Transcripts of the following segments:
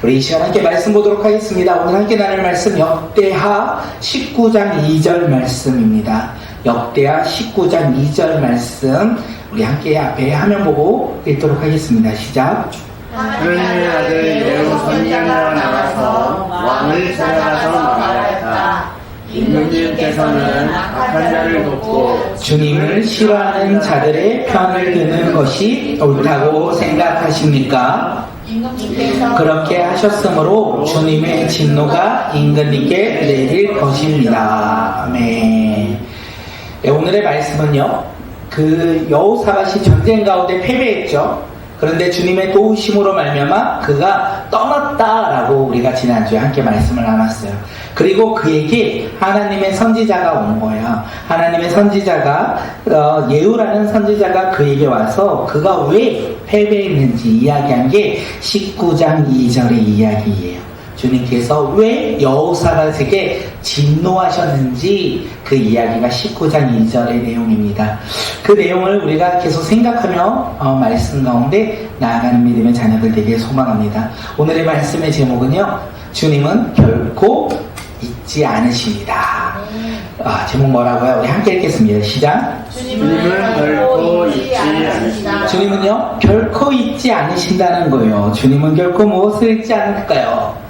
우리 이 시간 함께 말씀 보도록 하겠습니다. 오늘 함께 나눌 말씀 역대하 19장 2절 말씀입니다. 역대하 19장 2절 말씀 우리 함께 앞에 화면 보고 읽도록 하겠습니다. 시작. 하나님의 아들 예후 선지자가 나가서 왕을 찾아가서 말하였다. 임금님께서는 악한 자를 돕고 주님을 싫어하는 자들의 편을 드는 것이 옳다고 생각하십니까? 그렇게 하셨으므로 주님의 진노가 임금님께 내릴 것입니다. 아멘. 네, 오늘의 말씀은요, 그 여호사밧이 전쟁 가운데 패배했죠. 그런데 주님의 도우심으로 말미암아 그가 떠났다라고 우리가 지난주에 함께 말씀을 나눴어요. 그리고 그에게 하나님의 선지자가 온 거예요. 하나님의 선지자가 예후라는 선지자가 그에게 와서 그가 왜 패배했는지 이야기한 게 19장 2절의 이야기예요. 주님께서 왜 여호사밧에게 진노하셨는지 그 이야기가 19장 2절의 내용입니다. 그 내용을 우리가 계속 생각하며 말씀 가운데 나아가는 믿음의 자녀들 되길 소망합니다. 오늘의 말씀의 제목은요, 주님은 결코 잊지 않으십니다. 제목 뭐라고요? 우리 함께 읽겠습니다. 시작. 주님은 결코 잊지 않으십니다. 주님은요 결코 잊지 않으신다는 거예요. 주님은 결코 무엇을 잊지 않을까요?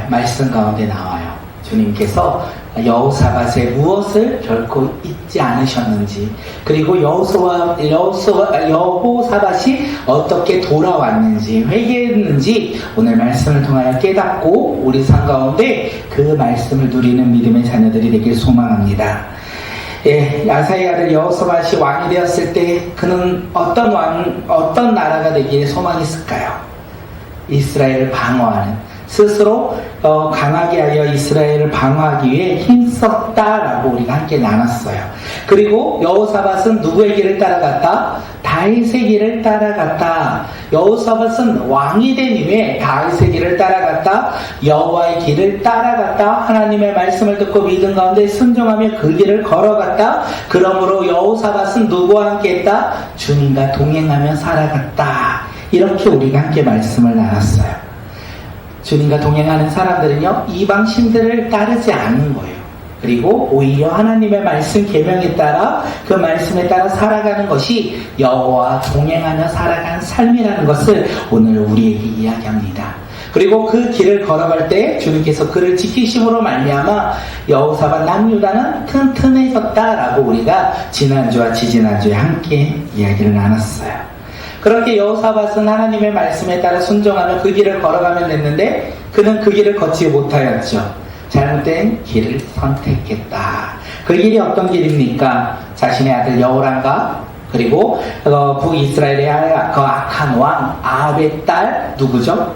말씀 가운데 나와요. 주님께서 여호사밧의 무엇을 결코 잊지 않으셨는지, 그리고 여호사밧이 어떻게 돌아왔는지, 회개했는지 오늘 말씀을 통하여 깨닫고 우리 삶 가운데 그 말씀을 누리는 믿음의 자녀들이 되길 소망합니다. 아사의 아들 여호사밧이 왕이 되었을 때 그는 어떤 나라가 되기에 소망이 있을까요? 이스라엘을 방어하는, 스스로 강하게 하여 이스라엘을 방어하기 위해 힘썼다라고 우리가 함께 나눴어요. 그리고 여호사밧은 누구의 길을 따라갔다? 다윗의 길을 따라갔다. 여호사밧은 왕이 된 이후에 다윗의 길을 따라갔다. 여호와의 길을 따라갔다. 하나님의 말씀을 듣고 믿음 가운데 순종하며 그 길을 걸어갔다. 그러므로 여호사밧은 누구와 함께 했다? 주님과 동행하며 살아갔다. 이렇게 우리가 함께 말씀을 나눴어요. 주님과 동행하는 사람들은요, 이방 신들을 따르지 않는 거예요. 그리고 오히려 하나님의 말씀 계명에 따라 그 말씀에 따라 살아가는 것이 여호와와 동행하며 살아가는 삶이라는 것을 오늘 우리에게 이야기합니다. 그리고 그 길을 걸어갈 때 주님께서 그를 지키심으로 말미암아 여호사밧 남유다는 튼튼해졌다라고 우리가 지난주와 지지난주에 함께 이야기를 나눴어요. 그렇게 여호사밧은 하나님의 말씀에 따라 순종하며 그 길을 걸어가면 됐는데 그는 그 길을 걷지 못하였죠. 잘못된 길을 선택했다. 그 길이 어떤 길입니까? 자신의 아들 여호람과 그리고 북이스라엘의 그 악한 왕 아합의 딸 누구죠?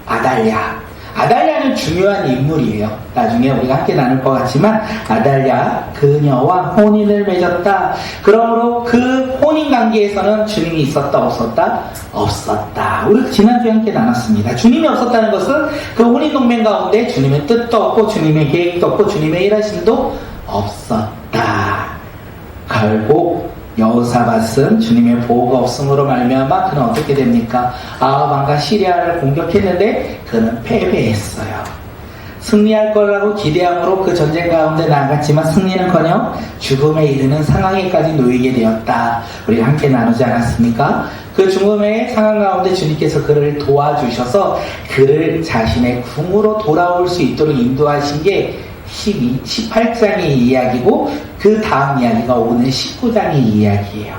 아달랴. 아달랴는 중요한 인물이에요. 나중에 우리가 함께 나눌 것 같지만 아달랴 그녀와 혼인을 맺었다. 그러므로 그 혼인 관계에서는 주님이 있었다 없었다? 없었다. 우리 지난주에 함께 나눴습니다. 주님이 없었다는 것은 그 혼인 동맹 가운데 주님의 뜻도 없고 주님의 계획도 없고 주님의 일하심도 없었다. 결국 여호사밧은 주님의 보호가 없음으로 말미암아 그는 어떻게 됩니까? 아합 왕과 시리아를 공격했는데 그는 패배했어요. 승리할 거라고 기대함으로 그 전쟁 가운데 나아갔지만 승리는커녕 죽음에 이르는 상황에까지 놓이게 되었다. 우리 함께 나누지 않았습니까? 그 죽음의 상황 가운데 주님께서 그를 도와주셔서 그를 자신의 궁으로 돌아올 수 있도록 인도하신 게 18장의 이야기고 그 다음 이야기가 오늘 19장의 이야기예요.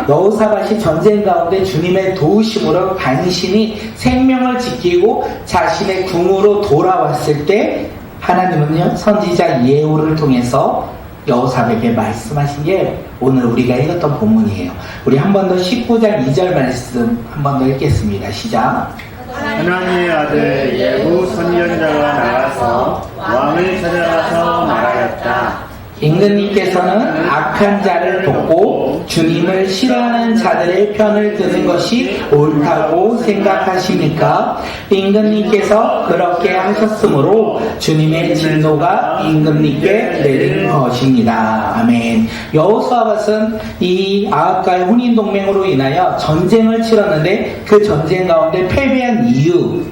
여호사밧이 전쟁 가운데 주님의 도우심으로 간신히 생명을 지키고 자신의 궁으로 돌아왔을 때 하나님은요 선지자 예후를 통해서 여호사밧에게 말씀하신 게 오늘 우리가 읽었던 본문이에요. 우리 한 번 더 19장 2절 말씀 한 번 더 읽겠습니다. 시작. 하나님의 아들 예후 선지자가 나가서 왕을 찾아가서 말하였다. 임금님께서는 악한 자를 돕고 주님을 싫어하는 자들의 편을 드는 것이 옳다고 생각하십니까? 임금님께서 그렇게 하셨으므로 주님의 진노가 임금님께 내린 것입니다. 아멘. 여호수아밧은 이 아합과의 혼인 동맹으로 인하여 전쟁을 치렀는데 그 전쟁 가운데 패배한 이유,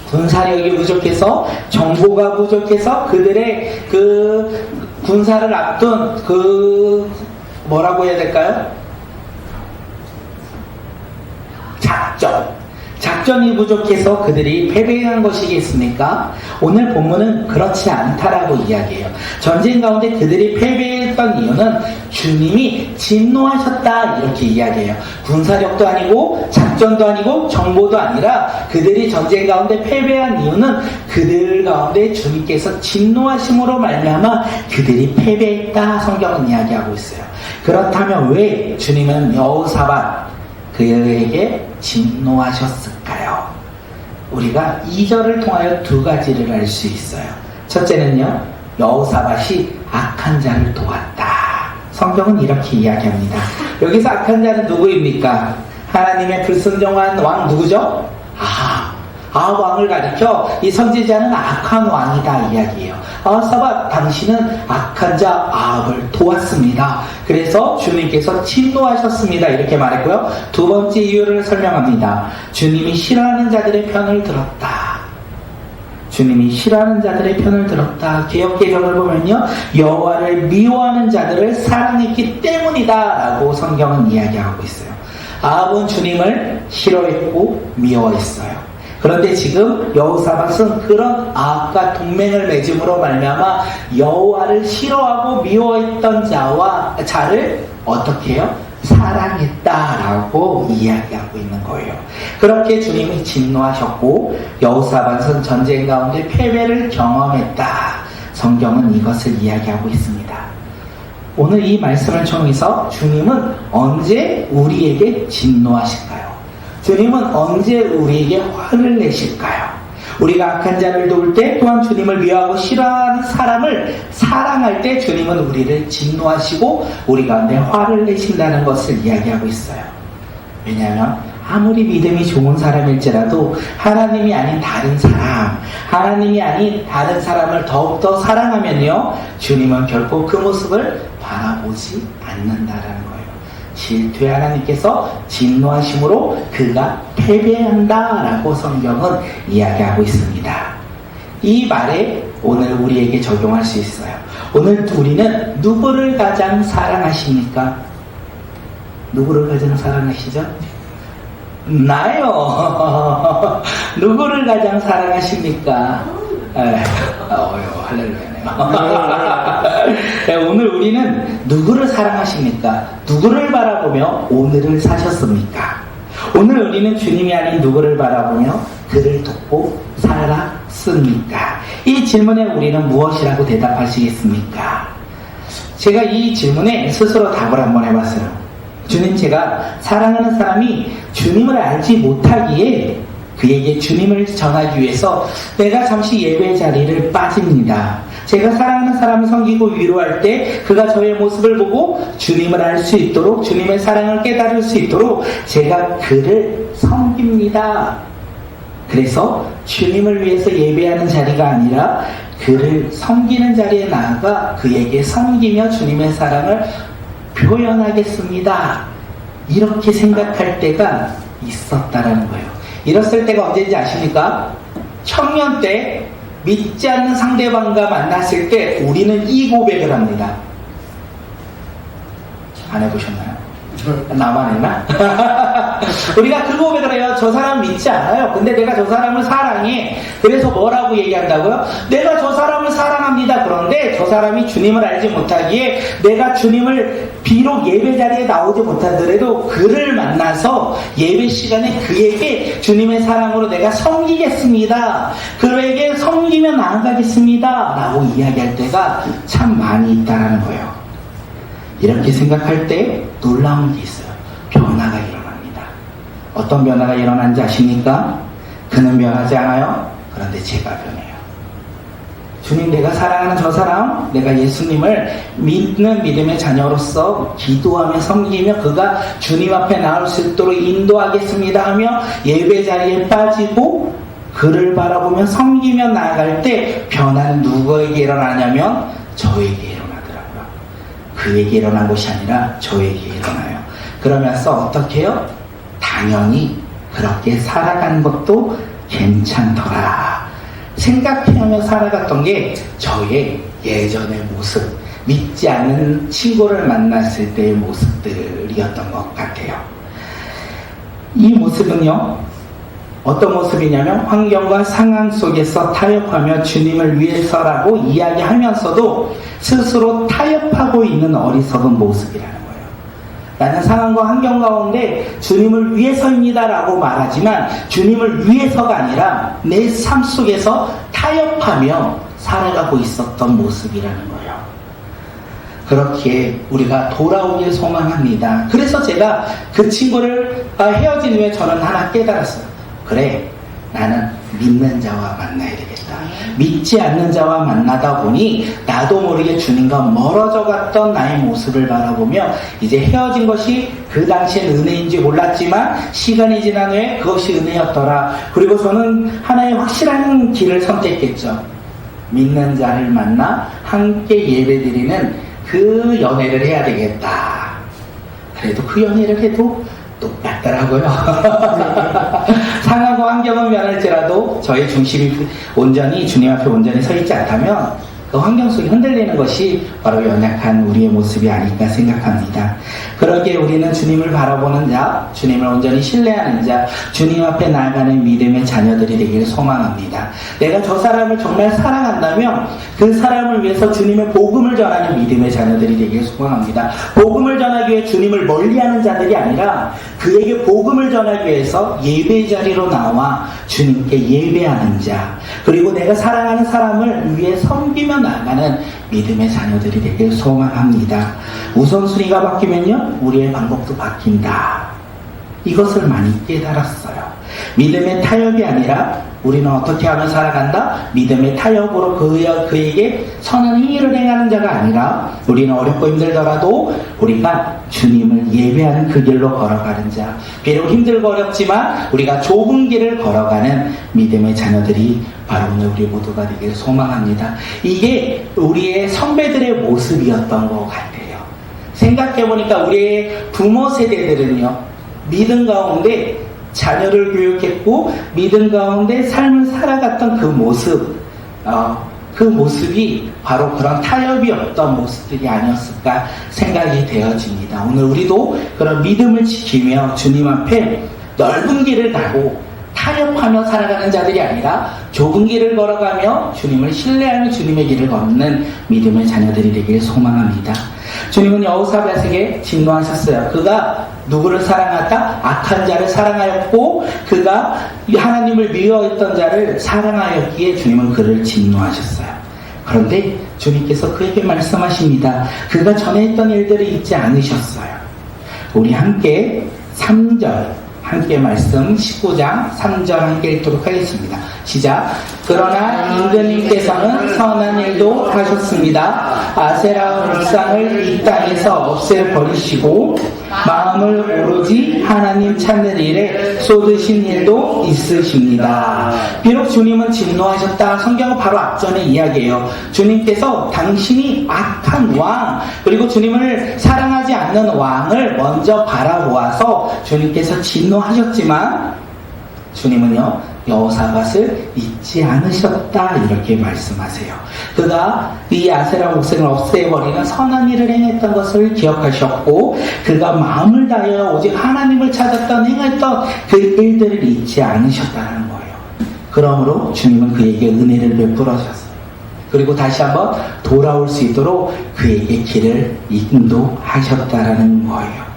군사력이 부족해서, 정보가 부족해서 그들의 그 군사를 앞둔 그 뭐라고 해야 될까요? 작전이 부족해서 그들이 패배한 것이겠습니까? 오늘 본문은 그렇지 않다라고 이야기해요. 전쟁 가운데 그들이 패배했던 이유는 주님이 진노하셨다 이렇게 이야기해요. 군사력도 아니고 작전도 아니고 정보도 아니라 그들이 전쟁 가운데 패배한 이유는 그들 가운데 주님께서 진노하심으로 말미암아 그들이 패배했다 성경은 이야기하고 있어요. 그렇다면 왜 주님은 여호사밧 그에게 진노하셨을까요? 우리가 2절을 통하여 두 가지를 알 수 있어요. 첫째는요, 여호사밧이 악한 자를 도왔다. 성경은 이렇게 이야기합니다. 여기서 악한 자는 누구입니까? 하나님의 불순종한 왕 누구죠? 아합 왕을 가리켜 이 선지자는 악한 왕이다 이야기해요. 여호사밧 당신은 악한 자 아합을 도왔습니다. 그래서 주님께서 진노하셨습니다 이렇게 말했고요. 두 번째 이유를 설명합니다. 주님이 싫어하는 자들의 편을 들었다. 주님이 싫어하는 자들의 편을 들었다. 개역개정을 보면요, 여호와를 미워하는 자들을 사랑했기 때문이다 라고 성경은 이야기하고 있어요. 아합은 주님을 싫어했고 미워했어요. 그런데 지금 여호사밧은 그런 아합과 동맹을 맺음으로 말미암아 여호와를 싫어하고 미워했던 자를 어떻게 해요? 사랑했다라고 이야기하고 있는 거예요. 그렇게 주님이 진노하셨고 여호사밧은 전쟁 가운데 패배를 경험했다. 성경은 이것을 이야기하고 있습니다. 오늘 이 말씀을 통해서 주님은 언제 우리에게 진노하실까요? 주님은 언제 우리에게 화를 내실까요? 우리가 악한 자를 도울 때, 또한 주님을 미워하고 싫어하는 사람을 사랑할 때 주님은 우리를 진노하시고 우리 가운데 화를 내신다는 것을 이야기하고 있어요. 왜냐하면 아무리 믿음이 좋은 사람일지라도 하나님이 아닌 다른 사람을 더욱더 사랑하면요, 주님은 결코 그 모습을 바라보지 않는다라는 거예요. 질투의 하나님께서 진노하심으로 그가 패배한다라고 성경은 이야기하고 있습니다. 이 말에 오늘 우리에게 적용할 수 있어요. 오늘 우리는 누구를 가장 사랑하십니까? 누구를 가장 사랑하시죠? 나요. 누구를 가장 사랑하십니까? 할렐루야네요. 오늘 우리는 누구를 사랑하십니까? 누구를 바라보며 오늘을 사셨습니까? 오늘 우리는 주님이 아닌 누구를 바라보며 그를 돕고 살았습니까? 이 질문에 우리는 무엇이라고 대답하시겠습니까? 제가 이 질문에 스스로 답을 한번 해봤어요. 주님, 제가 사랑하는 사람이 주님을 알지 못하기에 그에게 주님을 전하기 위해서 내가 잠시 예배 자리를 빠집니다. 제가 사랑하는 사람을 섬기고 위로할 때 그가 저의 모습을 보고 주님을 알 수 있도록, 주님의 사랑을 깨달을 수 있도록 제가 그를 섬깁니다. 그래서 주님을 위해서 예배하는 자리가 아니라 그를 섬기는 자리에 나아가 그에게 섬기며 주님의 사랑을 표현하겠습니다. 이렇게 생각할 때가 있었다라는 거예요. 이랬을 때가 언제인지 아십니까? 청년 때 믿지 않는 상대방과 만났을 때 우리는 이 고백을 합니다. 안 해보셨나요? 나만 했나? 우리가 그 고백을 해요. 저 사람 믿지 않아요. 근데 내가 저 사람을 사랑해. 그래서 뭐라고 얘기한다고요? 내가 저 사람을 사랑합니다. 그런데 저 사람이 주님을 알지 못하기에 내가 주님을 비록 예배 자리에 나오지 못하더라도 그를 만나서 예배 시간에 그에게 주님의 사랑으로 내가 섬기겠습니다. 그에게 섬기며 나아가겠습니다. 라고 이야기할 때가 참 많이 있다는 거예요. 이렇게 생각할 때 놀라운 게 있어요. 변화가 일어납니다. 어떤 변화가 일어난지 아십니까? 그는 변하지 않아요. 그런데 제가 변해요. 주님, 내가 사랑하는 저 사람, 내가 예수님을 믿는 믿음의 자녀로서 기도하며 섬기며 그가 주님 앞에 나올 수 있도록 인도하겠습니다 하며 예배 자리에 빠지고 그를 바라보며 섬기며 나아갈 때 변화는 누구에게 일어나냐면 저에게 일어나더라고요. 그에게 일어난 것이 아니라 저에게 일어나요. 그러면서 어떻게 해요? 당연히 그렇게 살아가는 것도 괜찮더라. 생각하며 살아갔던 게 저의 예전의 모습, 믿지 않는 친구를 만났을 때의 모습들이었던 것 같아요. 이 모습은요, 어떤 모습이냐면 환경과 상황 속에서 타협하며 주님을 위해서라고 이야기하면서도 스스로 타협하고 있는 어리석은 모습이라는 거예요. 나는 상황과 환경 가운데 주님을 위해서입니다 라고 말하지만 주님을 위해서가 아니라 내 삶 속에서 타협하며 살아가고 있었던 모습이라는 거예요. 그렇게 우리가 돌아오길 소망합니다. 그래서 제가 그 친구를 헤어진 후에 저는 하나 깨달았어요. 그래, 나는 믿는 자와 만나야 되겠다. 믿지 않는 자와 만나다 보니 나도 모르게 주님과 멀어져 갔던 나의 모습을 바라보며 이제 헤어진 것이 그 당시엔 은혜인지 몰랐지만 시간이 지난 후에 그것이 은혜였더라. 그리고 저는 하나의 확실한 길을 선택했죠. 믿는 자를 만나 함께 예배드리는 그 연애를 해야 되겠다. 그래도 그 연애를 해도 똑같더라고요. 상황과 환경은 변할지라도 저의 중심이 온전히 주님 앞에 온전히 서 있지 않다면 그 환경 속에 흔들리는 것이 바로 연약한 우리의 모습이 아닐까 생각합니다. 그러기에 우리는 주님을 바라보는 자, 주님을 온전히 신뢰하는 자, 주님 앞에 나아가는 믿음의 자녀들이 되기를 소망합니다. 내가 저 사람을 정말 사랑한다면 그 사람을 위해서 주님의 복음을 전하는 믿음의 자녀들이 되기를 소망합니다. 복음을 전하기 위해 주님을 멀리하는 자들이 아니라 그에게 복음을 전하기 위해서 예배 자리로 나와 주님께 예배하는 자, 그리고 내가 사랑하는 사람을 위해 섬기며 나아가는 믿음의 자녀들이 되길 소망합니다. 우선순위가 바뀌면요, 우리의 방법도 바뀐다. 이것을 많이 깨달았어요. 믿음의 타협이 아니라 우리는 어떻게 하면 살아간다? 믿음의 타협으로 그에게 선한 행위를 행하는 자가 아니라 우리는 어렵고 힘들더라도 우리가 주님을 예배하는 그 길로 걸어가는 자, 비록 힘들고 어렵지만 우리가 좁은 길을 걸어가는 믿음의 자녀들이 바로 오늘 우리 모두가 되기를 소망합니다. 이게 우리의 선배들의 모습이었던 것 같아요. 생각해보니까 우리의 부모 세대들은요, 믿음 가운데 자녀를 교육했고 믿음 가운데 삶을 살아갔던 그 모습, 그 모습이 바로 그런 타협이 없던 모습들이 아니었을까 생각이 되어집니다. 오늘 우리도 그런 믿음을 지키며 주님 앞에 넓은 길을 가고 타협하며 살아가는 자들이 아니라 좁은 길을 걸어가며 주님을 신뢰하는 주님의 길을 걷는 믿음의 자녀들이 되기를 소망합니다. 주님은 여호사밧에게 진노하셨어요. 그가 누구를 사랑하다? 악한 자를 사랑하였고 그가 하나님을 미워했던 자를 사랑하였기에 주님은 그를 진노하셨어요. 그런데 주님께서 그에게 말씀하십니다. 그가 전에 했던 일들을 잊지 않으셨어요. 우리 함께 3절 함께 말씀 19장 3절 함께 읽도록 하겠습니다. 시작. 그러나 임금님께서는 선한 일도 하셨습니다. 아세라 불상을 이 땅에서 없애버리시고 마음을 오로지 하나님 찾는 일에 쏟으신 일도 있으십니다. 비록 주님은 진노하셨다. 성경은 바로 앞전의 이야기예요. 주님께서 당신이 악한 왕, 그리고 주님을 사랑하지 않는 왕을 먼저 바라보아서 주님께서 진노하셨지만 주님은요, 여호사밧을 잊지 않으셨다 이렇게 말씀하세요. 그가 이 아세라 목생을 없애버리는 선한 일을 행했던 것을 기억하셨고 그가 마음을 다하여 오직 하나님을 찾았던 행했던 그 일들을 잊지 않으셨다는 거예요. 그러므로 주님은 그에게 은혜를 베풀어주셨어요. 그리고 다시 한번 돌아올 수 있도록 그에게 길을 인도하셨다라는 거예요.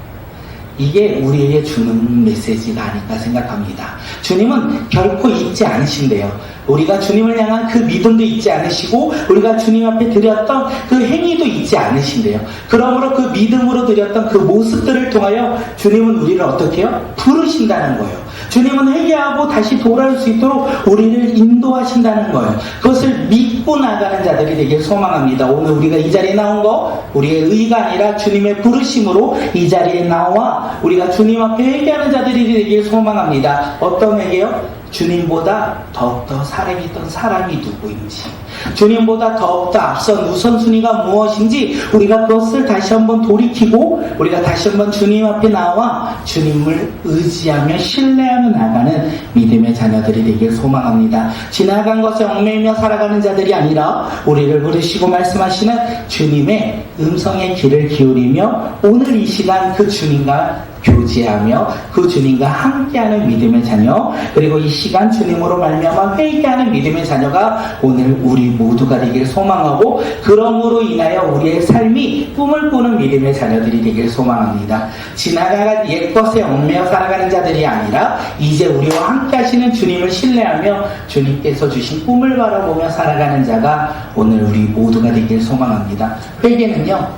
이게 우리에게 주는 메시지가 아닐까 생각합니다. 주님은 결코 잊지 않으신대요. 우리가 주님을 향한 그 믿음도 잊지 않으시고 우리가 주님 앞에 드렸던 그 행위도 잊지 않으신대요. 그러므로 그 믿음으로 드렸던 그 모습들을 통하여 주님은 우리를 어떻게 해요? 부르신다는 거예요. 주님은 회개하고 다시 돌아올 수 있도록 우리를 인도하신다는 거예요. 그것을 믿고 나가는 자들이 되길 소망합니다. 오늘 우리가 이 자리에 나온 거 우리의 의가 아니라 주님의 부르심으로 이 자리에 나와 우리가 주님 앞에 회개하는 자들이 되길 소망합니다. 어떤 회개요? 주님보다 더욱더 살아있던 사람이 누구인지, 주님보다 더욱더 앞선 우선순위가 무엇인지 우리가 그것을 다시 한번 돌이키고 우리가 다시 한번 주님 앞에 나와 주님을 의지하며 신뢰하며 나가는 믿음의 자녀들이 되길 소망합니다. 지나간 것에 얽매이며 살아가는 자들이 아니라 우리를 부르시고 말씀하시는 주님의 음성의 귀를 기울이며 오늘 이 시간 그 주님과 교제하며 그 주님과 함께하는 믿음의 자녀, 그리고 이 시간 주님으로 말미암아 회개하는 믿음의 자녀가 오늘 우리 모두가 되길 소망하고, 그러므로 인하여 우리의 삶이 꿈을 꾸는 믿음의 자녀들이 되길 소망합니다. 지나가는 옛것에 얽매여 살아가는 자들이 아니라 이제 우리와 함께 하시는 주님을 신뢰하며 주님께서 주신 꿈을 바라보며 살아가는 자가 오늘 우리 모두가 되길 소망합니다. 회개는요,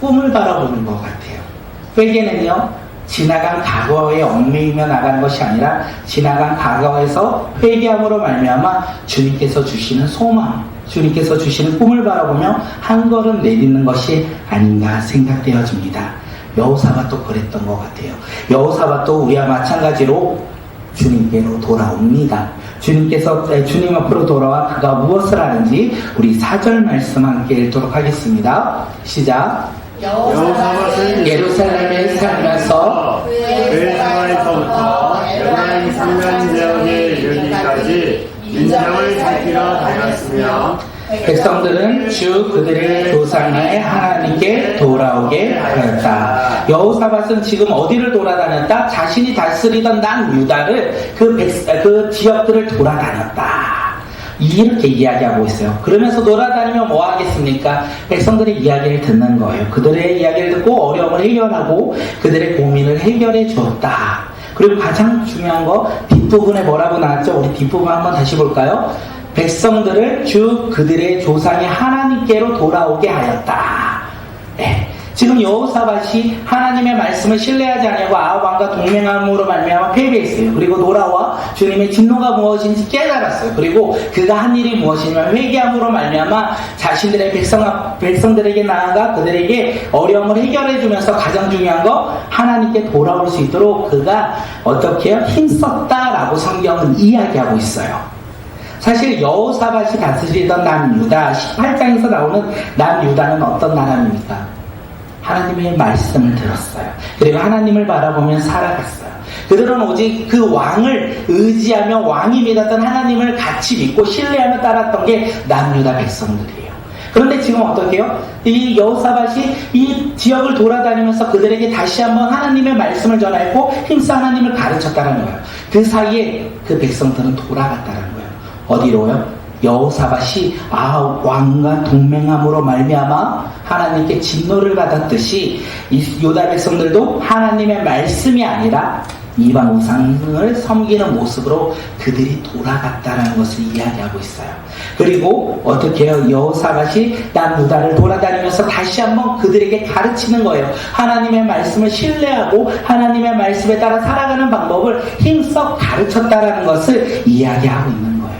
꿈을 바라보는 것 같아요. 회개는요, 지나간 과거에 얽매이며 나가는 것이 아니라 지나간 과거에서 회개함으로 말미암아 주님께서 주시는 소망, 주님께서 주시는 꿈을 바라보며 한 걸음 내딛는 것이 아닌가 생각되어집니다. 여호사밧도 그랬던 것 같아요. 여호사밧도 우리와 마찬가지로 주님께로 돌아옵니다. 주님께서 주님 앞으로 돌아와 그가 무엇을 하는지 우리 4절 말씀 함께 읽도록 하겠습니다. 시작. 여호사밧은 예루살렘에 살면서 그의 생활에서부터 에브라임 산면 지역에 이르기까지 인장을 살피러 다녔으며 백성들은 주 그들의 조상의 하나님께 돌아오게 하였다. 여호사밧은 지금 어디를 돌아다녔다? 자신이 다스리던 난 유다를 그 지역들을 돌아다녔다. 이렇게 이야기하고 있어요. 그러면서 돌아다니면 뭐 하겠습니까? 백성들의 이야기를 듣는 거예요. 그들의 이야기를 듣고 어려움을 해결하고 그들의 고민을 해결해 주었다. 그리고 가장 중요한 거 뒷부분에 뭐라고 나왔죠? 우리 뒷부분 한번 다시 볼까요? 백성들을 주 그들의 조상의 하나님께로 돌아오게 하였다. 네. 지금 여호사밧이 하나님의 말씀을 신뢰하지 않냐고 아합 왕과 동맹함으로 말미암아 패배했어요. 그리고 돌아와 주님의 진노가 무엇인지 깨달았어요. 그리고 그가 한 일이 무엇이냐면 회개함으로 말미암아 자신들의 백성들에게 나아가 그들에게 어려움을 해결해 주면서 가장 중요한 거 하나님께 돌아올 수 있도록 그가 어떻게 해요? 힘썼다라고 성경은 이야기하고 있어요. 사실 여호사밧이 다스리던 남유다 18장에서 나오는 남유다는 어떤 나라입니까? 하나님의 말씀을 들었어요. 그리고 하나님을 바라보며 살아갔어요. 그들은 오직 그 왕을 의지하며 왕이 믿었던 하나님을 같이 믿고 신뢰하며 따랐던 게 남유다 백성들이에요. 그런데 지금 어떻게 해요? 이 여호사밧이 이 지역을 돌아다니면서 그들에게 다시 한번 하나님의 말씀을 전하고 힘써 하나님을 가르쳤다는 거예요. 그 사이에 그 백성들은 돌아갔다는 거예요. 어디로요? 여호사밧이 아합 왕과 동맹함으로 말미암아 하나님께 진노를 받았듯이 이 유다 백성들도 하나님의 말씀이 아니라 이방 우상을 섬기는 모습으로 그들이 돌아갔다는 것을 이야기하고 있어요. 그리고 어떻게 해요? 여호사밧이 남유다를 돌아다니면서 다시 한번 그들에게 가르치는 거예요. 하나님의 말씀을 신뢰하고 하나님의 말씀에 따라 살아가는 방법을 힘써 가르쳤다라는 것을 이야기하고 있는 거예요.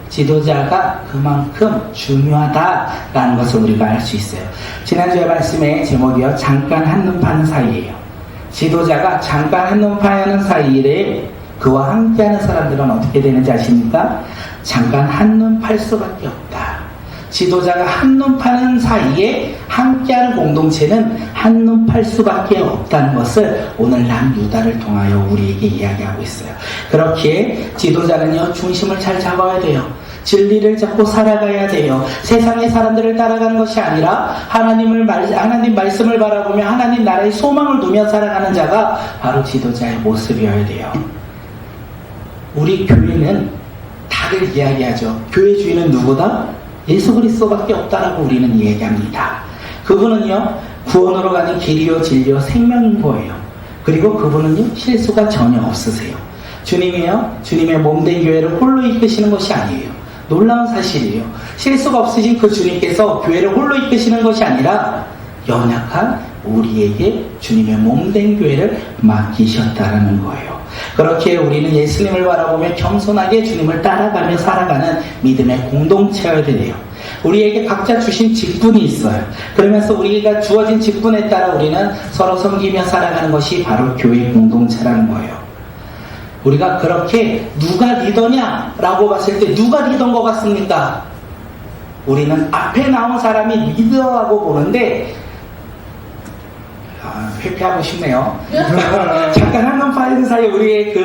지도자가 그만큼 중요하다라는 것을 우리가 알 수 있어요. 지난주에 말씀의 제목이요, 잠깐 한눈 파는 사이예요. 지도자가 잠깐 한눈 파는 사이에 그와 함께하는 사람들은 어떻게 되는지 아십니까? 잠깐 한눈 팔 수밖에 없다. 지도자가 한눈 파는 사이에 함께하는 공동체는 한눈 팔 수밖에 없다는 것을 오늘 남유다를 통하여 우리에게 이야기하고 있어요. 그렇기에 지도자는요, 중심을 잘 잡아야 돼요. 진리를 잡고 살아가야 돼요. 세상의 사람들을 따라가는 것이 아니라 하나님 말씀을 바라보며 하나님 나라의 소망을 두며 살아가는 자가 바로 지도자의 모습이어야 돼요. 우리 교회는 다들 이야기하죠. 교회 주인은 누구다? 예수 그리스도밖에 없다라고 우리는 얘기합니다. 그분은요, 구원으로 가는 길이요 진리요 생명인 거예요. 그리고 그분은요, 실수가 전혀 없으세요. 주님이요, 주님의 몸된 교회를 홀로 이끄시는 것이 아니에요. 놀라운 사실이에요. 실수가 없으신 그 주님께서 교회를 홀로 이끄시는 것이 아니라 연약한 우리에게 주님의 몸된 교회를 맡기셨다라는 거예요. 그렇게 우리는 예수님을 바라보며 겸손하게 주님을 따라가며 살아가는 믿음의 공동체여야 돼요. 우리에게 각자 주신 직분이 있어요. 그러면서 우리가 주어진 직분에 따라 우리는 서로 섬기며 살아가는 것이 바로 교회 공동체라는 거예요. 우리가 그렇게 누가 리더냐라고 봤을 때 누가 리더인 것 같습니까? 우리는 앞에 나온 사람이 리더라고 보는데 회피하고 싶네요. 잠깐 한눈파는 사이에 우리의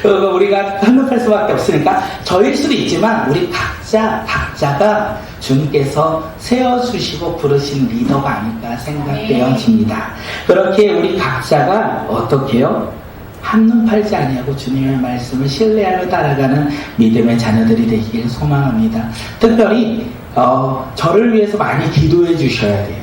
우리가 한눈팔 수밖에 없으니까 저일 수도 있지만 우리 각자가 주님께서 세워주시고 부르신 리더가 아닐까 생각되어집니다. 그렇게 우리 각자가 어떻게요? 한눈 팔지 아니하고 주님의 말씀을 신뢰하며 따라가는 믿음의 자녀들이 되기를 소망합니다. 특별히 저를 위해서 많이 기도해 주셔야 돼요.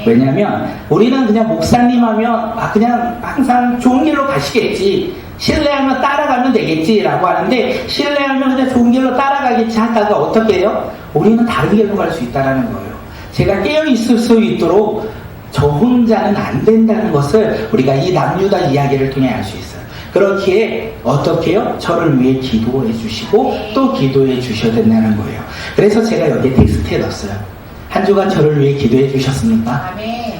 왜냐하면 우리는 그냥 목사님 하면 그냥 항상 좋은 길로 가시겠지, 신뢰하면 따라가면 되겠지 라고 하는데, 신뢰하면 그냥 좋은 길로 따라가겠지 하다가 어떻게 해요? 우리는 다른 길로 갈 수 있다는 거예요. 제가 깨어있을 수 있도록 저 혼자는 안 된다는 것을 우리가 이 남유다 이야기를 통해 알 수 있어요. 그렇기에 어떻게 해요? 저를 위해 기도해 주시고 또 기도해 주셔야 된다는 거예요. 그래서 제가 여기에 텍스트에 넣었어요. 한 주간 저를 위해 기도해 주셨습니까? 아멘.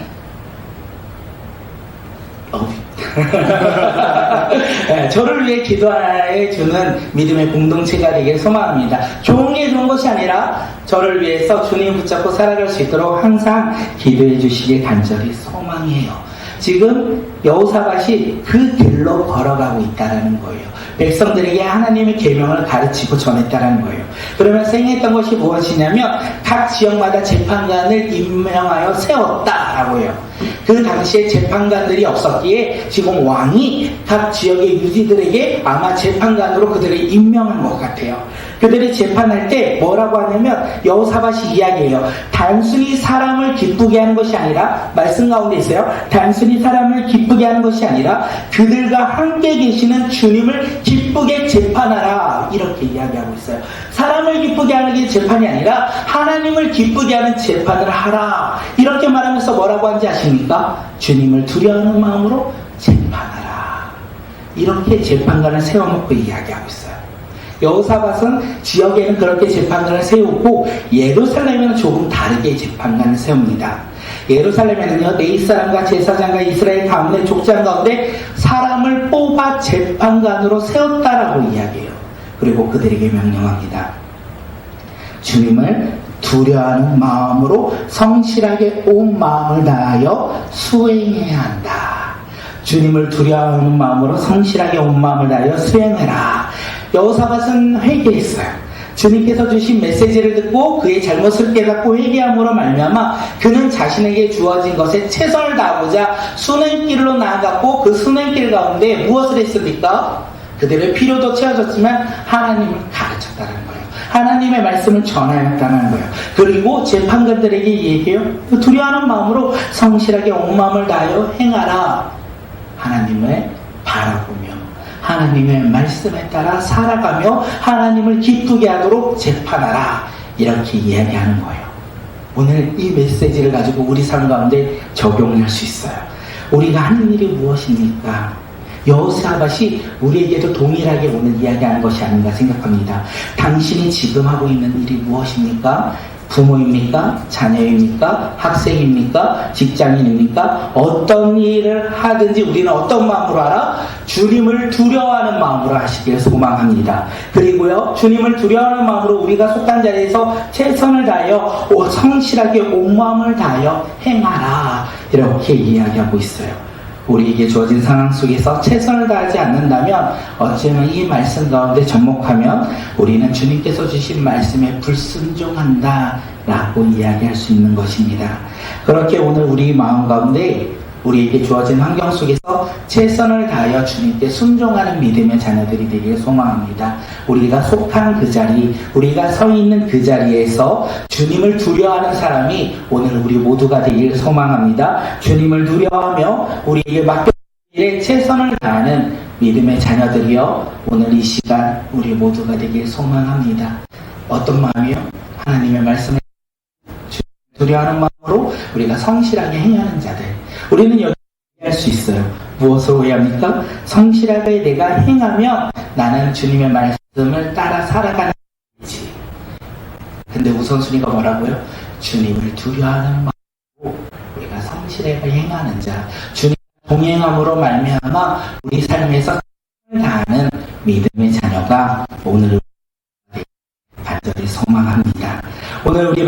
네, 저를 위해 기도해 주는 믿음의 공동체가 되길 소망합니다. 좋은 게 좋은 것이 아니라 저를 위해서 주님 붙잡고 살아갈 수 있도록 항상 기도해 주시길 간절히 소망해요. 지금 여호사밧이 그 길로 걸어가고 있다는 거예요. 백성들에게 하나님의 계명을 가르치고 전했다는 거예요. 그러면서 행했던 것이 무엇이냐면 각 지역마다 재판관을 임명하여 세웠다라고요. 그 당시에 재판관들이 없었기에 지금 왕이 각 지역의 유지들에게 아마 재판관으로 그들을 임명한 것 같아요. 그들이 재판할 때 뭐라고 하냐면 여호사밧이 이야기해요. 단순히 사람을 기쁘게 하는 것이 아니라, 말씀 가운데 있어요. 단순히 사람을 기쁘게 하는 것이 아니라 그들과 함께 계시는 주님을 기쁘게 재판하라, 이렇게 이야기하고 있어요. 사람을 기쁘게 하는 게 재판이 아니라 하나님을 기쁘게 하는 재판을 하라, 이렇게 말하면서 뭐라고 하는지 아십니까? 주님을 두려워하는 마음으로 재판하라, 이렇게 재판관을 세워놓고 이야기하고 있어요. 여호사밧은 지역에는 그렇게 재판관을 세우고 예루살렘에는 조금 다르게 재판관을 세웁니다. 예루살렘에는요, 네 사람과 제사장과 이스라엘 가운데 족장 가운데 사람을 뽑아 재판관으로 세웠다라고 이야기해요. 그리고 그들에게 명령합니다. 주님을 두려워하는 마음으로 성실하게 온 마음을 다하여 수행해야 한다. 주님을 두려워하는 마음으로 성실하게 온 마음을 다하여 수행해라. 여호사밧은 회개했어요. 주님께서 주신 메시지를 듣고 그의 잘못을 깨닫고 회개함으로 말미암아 그는 자신에게 주어진 것에 최선을 다하고자 순행길로 나아갔고, 그 순행길 가운데 무엇을 했습니까? 그들의 필요도 채워졌지만 하나님을 가르쳤다는 거예요. 하나님의 말씀을 전하였다는 거예요. 그리고 재판관들에게 얘기해요. 두려워하는 마음으로 성실하게 온 마음을 다하여 행하라. 하나님을 바라보며 하나님의 말씀에 따라 살아가며 하나님을 기쁘게 하도록 재판하라, 이렇게 이야기하는 거예요. 오늘 이 메시지를 가지고 우리 삶 가운데 적용할 수 있어요. 우리가 하는 일이 무엇입니까? 여호사밧이 우리에게도 동일하게 오늘 이야기하는 것이 아닌가 생각합니다. 당신이 지금 하고 있는 일이 무엇입니까? 부모입니까? 자녀입니까? 학생입니까? 직장인입니까? 어떤 일을 하든지 우리는 어떤 마음으로 하라? 주님을 두려워하는 마음으로 하시길 소망합니다. 그리고요, 주님을 두려워하는 마음으로 우리가 속한 자리에서 최선을 다하여 성실하게 온 마음을 다하여 행하라, 이렇게 이야기하고 있어요. 우리에게 주어진 상황 속에서 최선을 다하지 않는다면 어쩌면 이 말씀 가운데 접목하면 우리는 주님께서 주신 말씀에 불순종한다 라고 이야기할 수 있는 것입니다. 그렇게 오늘 우리 마음 가운데 우리에게 주어진 환경 속에서 최선을 다하여 주님께 순종하는 믿음의 자녀들이 되기를 소망합니다. 우리가 속한 그 자리, 우리가 서 있는 그 자리에서 주님을 두려워하는 사람이 오늘 우리 모두가 되기를 소망합니다. 주님을 두려워하며 우리에게 맡겨진 일에 최선을 다하는 믿음의 자녀들이여, 오늘 이 시간 우리 모두가 되기를 소망합니다. 어떤 마음이요? 하나님의 말씀을 두려워하는 마음으로 우리가 성실하게 행하는 자들, 우리는 여기 할 수 있어요. 무엇을 의합니까? 성실하게 내가 행하며 나는 주님의 말씀을 따라 살아가는 거지. 근데 우선순위가 뭐라고요? 주님을 두려워하는 마음으로 우리가 성실하게 행하는 자, 주님 동행함으로 말미암아 우리 삶에서 다하는 믿음의 자녀가 오늘 간절히 소망합니다. 오늘 우리